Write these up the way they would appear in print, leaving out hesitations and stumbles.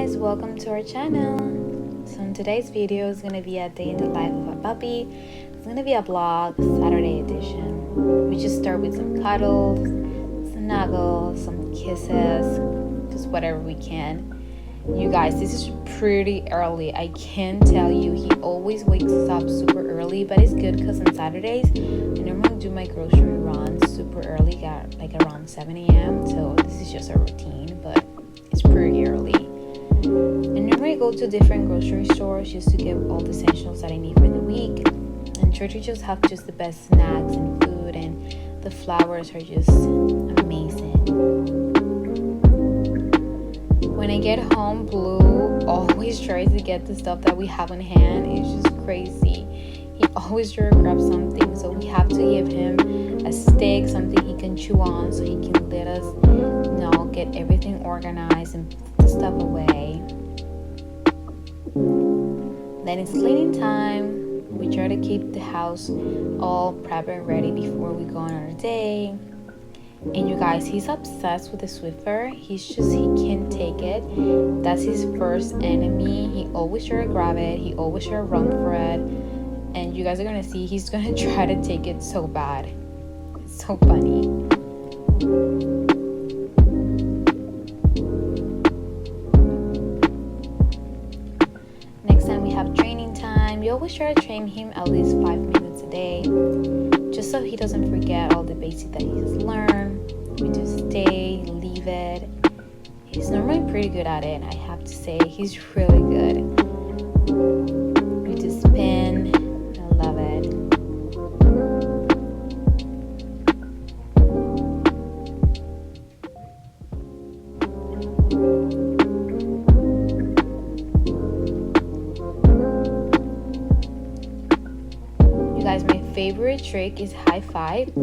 guys, welcome to our channel. So in today's video is going to be a day in the life of a puppy. It's going to be a vlog, Saturday edition. We just start with some cuddles, some snuggles, some kisses, just whatever we can. You guys, this is pretty early. I can tell you, he always wakes up super early, but it's good because on Saturdays I normally do my grocery runs super early, like around 7 a.m. So this is just a routine, but it's pretty early. And normally I go to different grocery stores just to get all the essentials that I need for the week. And Trader just have just the best snacks and food, and the flowers are just amazing. When I get home, Blue always tries to get the stuff that we have on hand. It's just crazy. He always tries to grab something, so we have to give him a stick, something he can chew on, so he can let us, get everything organized and put the stuff away. Then it's cleaning time. We try to keep the house all prepped and ready before we go on our day. And you guys, he's obsessed with the Swiffer. He can't take it. That's his first enemy. He always try to grab it. He always try to run for it. And you guys are gonna see he's gonna try to take it so bad. It's so funny. Next time we have training time. We always try to train him at least 5 minutes a day, just so he doesn't forget all the basics that he has learned. We do stay, leave it. He's normally pretty good at it, I have to say. He's really good. We do spin. I love it. You guys, my favorite trick is high five.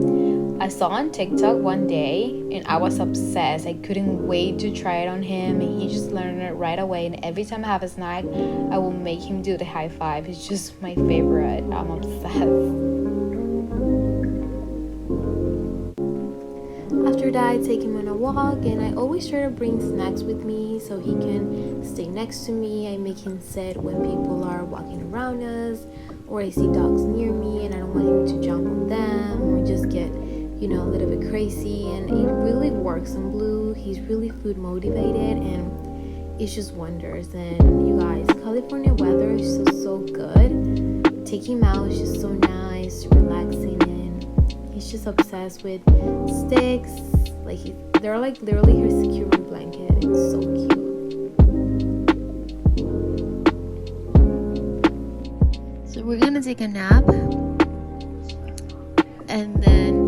I saw on TikTok one day and I was obsessed. I couldn't wait to try it on him, and he just learned it right away. And every time I have a snack, I will make him do the high five. It's just my favorite. I'm obsessed. After that, I take him on a walk, and I always try to bring snacks with me so he can stay next to me. I make him sit when people are walking around us, or I see dogs near me and I don't want him to jump on them or just get a little bit crazy. And it really works on Blue. He's really food motivated, and it's just wonders. And you guys, California weather is so good. Taking him out is just so nice, relaxing, and he's just obsessed with sticks. They're like literally his security blanket. It's so cute. So we're gonna take a nap, and then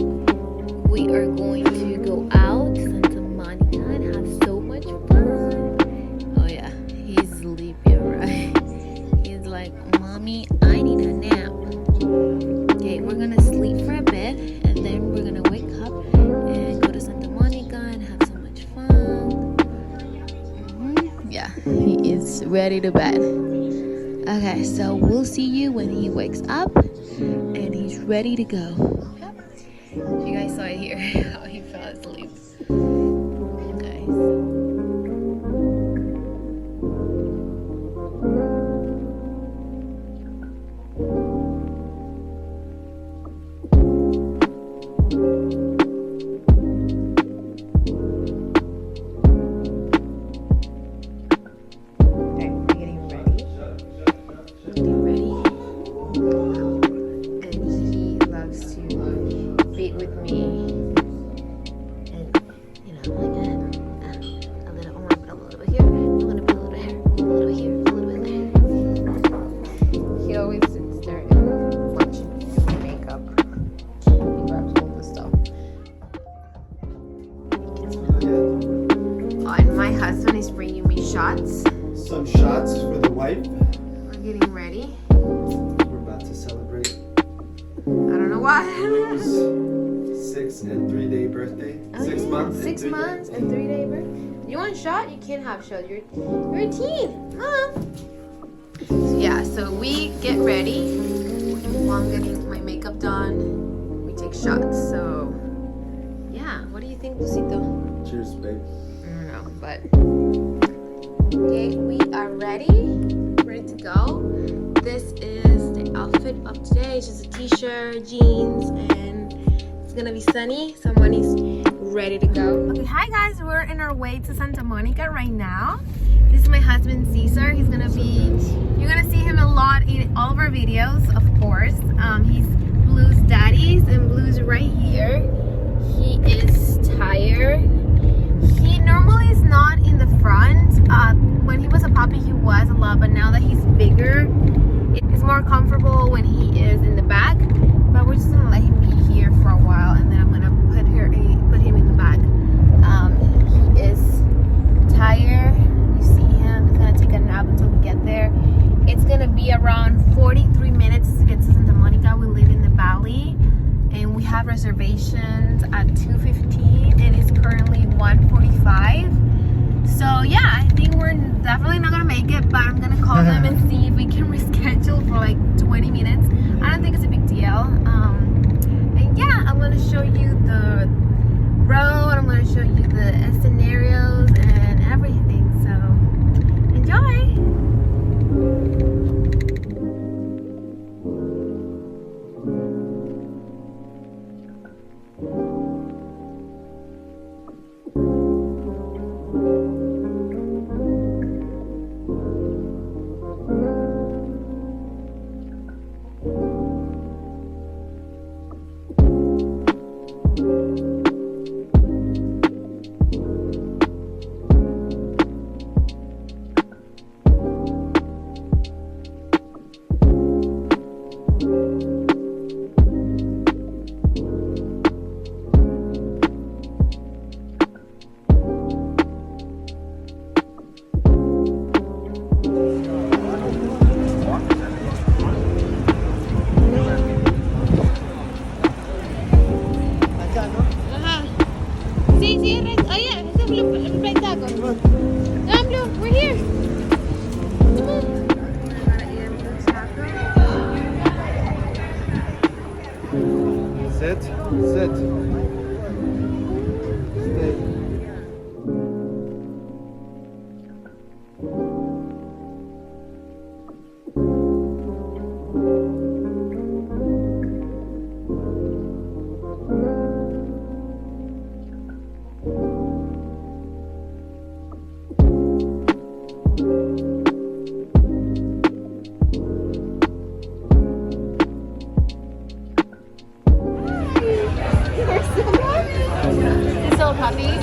we are going to go out to Santa Monica and have so much fun. Oh yeah, he's sleepy, right? He's like, Mommy, I need a nap. Okay, we're gonna sleep for a bit, and then we're gonna wake up and go to Santa Monica and have so much fun. Yeah, he is ready to bed. Okay, so we'll see you when he wakes up and he's ready to go. You guys saw it here, how he fell asleep. Okay. Shots. Some shots for the wife. We're getting ready. We're about to celebrate. I don't know why. Blue's 6 and 3 day birthday. Oh, 6 months. 6 months and 3 day birthday. You want a shot? You can't have shots. You're a teen, Mom. So yeah, so we get ready. While I'm getting my makeup done, we take shots. So yeah, what do you think, Lucito? Cheers, babe. I don't know, but Okay, we are ready to go. This is the outfit of today. It's just a t-shirt, jeans, and it's gonna be sunny, so Money's ready to go. Okay, hi guys, we're in our way to Santa Monica right now. This is my husband Cesar. You're gonna see him a lot in all of our videos, of course. He's Blue's daddies, and Blue's right here. He is tired. He normally is not in the front. When he was a puppy, he was a lot, but now that he's bigger, it's more comfortable when he is in the back. But we're just gonna let him be here for a while, and then I'm gonna put him in the back. He is tired. You see him. He's gonna take a nap until we get there. It's gonna be around 43 minutes to get to Santa Monica. We live in the valley, and we have reservations at 2:15, and it's currently 1:45. So yeah, I think we're definitely not gonna make it, but I'm gonna call them and see if we can reschedule for like 20 minutes. I don't think it's a big deal. And yeah, I'm gonna show you the road. I'm gonna show you the scenarios and everything. So enjoy. We're here. Sit. Sit. Stay.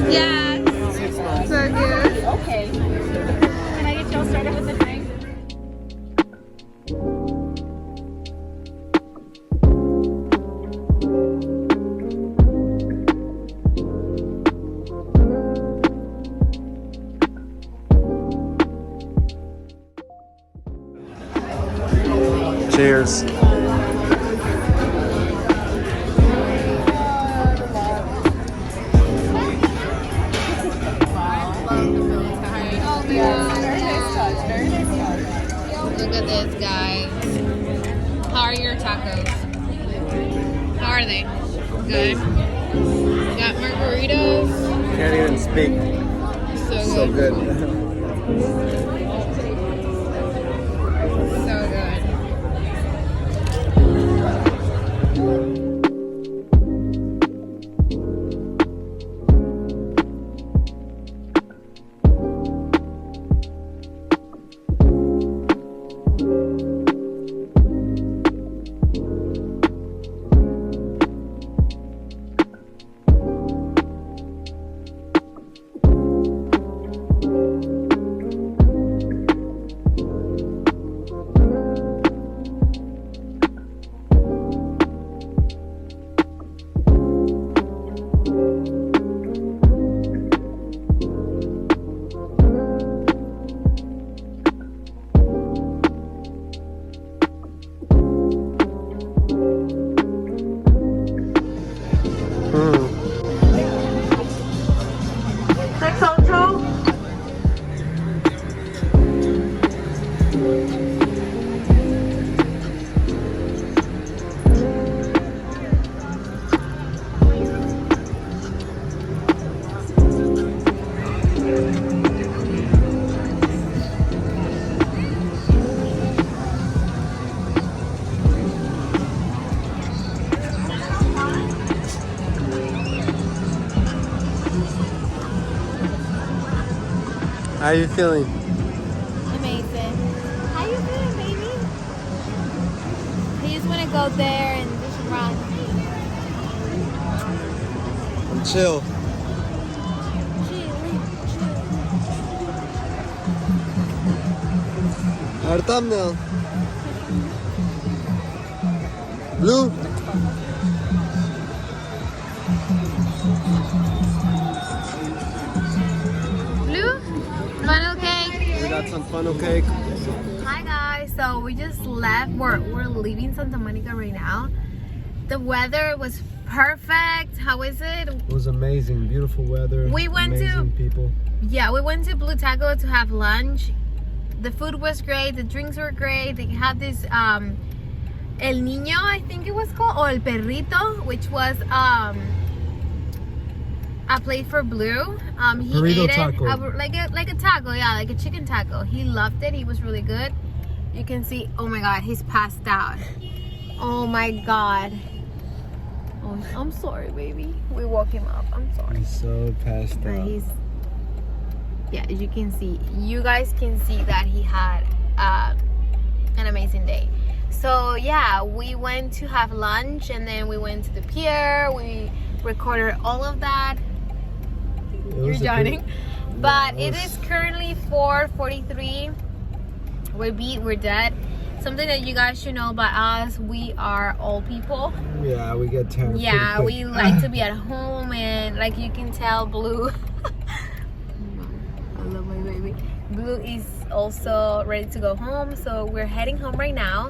Yeah. So good. Okay. Can I get y'all started with the drink? Cheers. Look at this, guys. How are your tacos? How are they? Good. Got margaritas. Can't even speak. So good. So good. How are you feeling? Amazing. How you feeling, baby? I just want to go there and just run. I'm chill. Our thumbnail. Blue. Blue? Funnel cake. We got some funnel cake. Hi guys, so we just left. We're leaving Santa Monica right now. The weather was perfect. How is it? It was amazing. Beautiful weather. We went amazing people. Yeah, we went to Blue Taco to have lunch. The food was great. The drinks were great. They had this El Niño, I think it was called, or El Perrito, which was a plate for Blue. He Burrito ate taco. it like a taco, yeah, like a chicken taco. He loved it. He was really good. You can see. Oh my God, he's passed out. Oh my God. Oh, I'm sorry, baby. We woke him up. I'm sorry. He's so passed But out. yeah, as you can see, you guys can see that he had an amazing day. So yeah, we went to have lunch and then we went to the pier. We recorded all of that. You're yawning. But it is currently 4:43. We're beat, we're dead. Something that you guys should know about us, we are old people. Yeah, we get tired. Yeah, we like to be at home, and like you can tell, Blue I love my baby. Blue is also ready to go home, so we're heading home right now.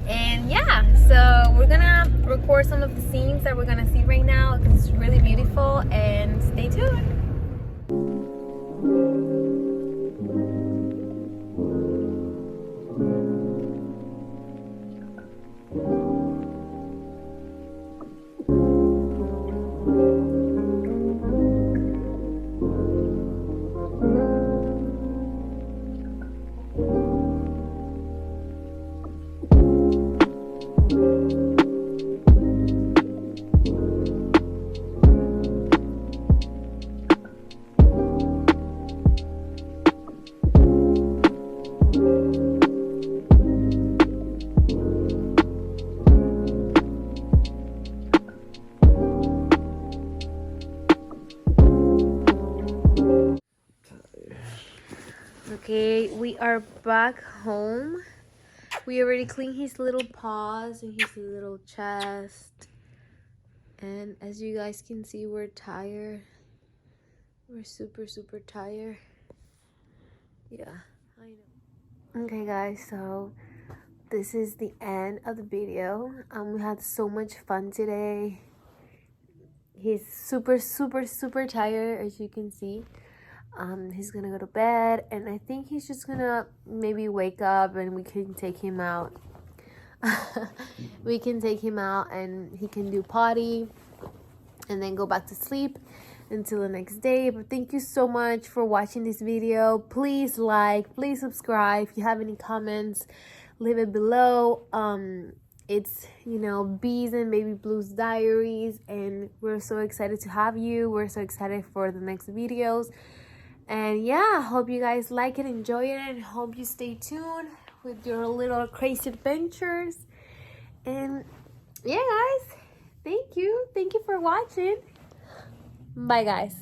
And yeah, so we're gonna record some of the scenes that we're gonna see right now. It's really beautiful, and stay tuned. Okay, we are back home. We already cleaned his little paws and his little chest. And as you guys can see, we're tired. We're super tired. Yeah, I know. Okay guys, so this is the end of the video. We had so much fun today. He's super tired, as you can see. He's gonna go to bed, and I think he's just gonna maybe wake up and we can take him out. We can take him out and he can do potty and then go back to sleep until the next day. But thank you so much for watching this video. Please like, please subscribe. If you have any comments, leave it below. It's, you know, Bees and Baby Blue's diaries, and we're so excited to have you. We're so excited for the next videos. And yeah, hope you guys like it, enjoy it, and hope you stay tuned with your little crazy adventures. And yeah guys, thank you for watching. Bye guys.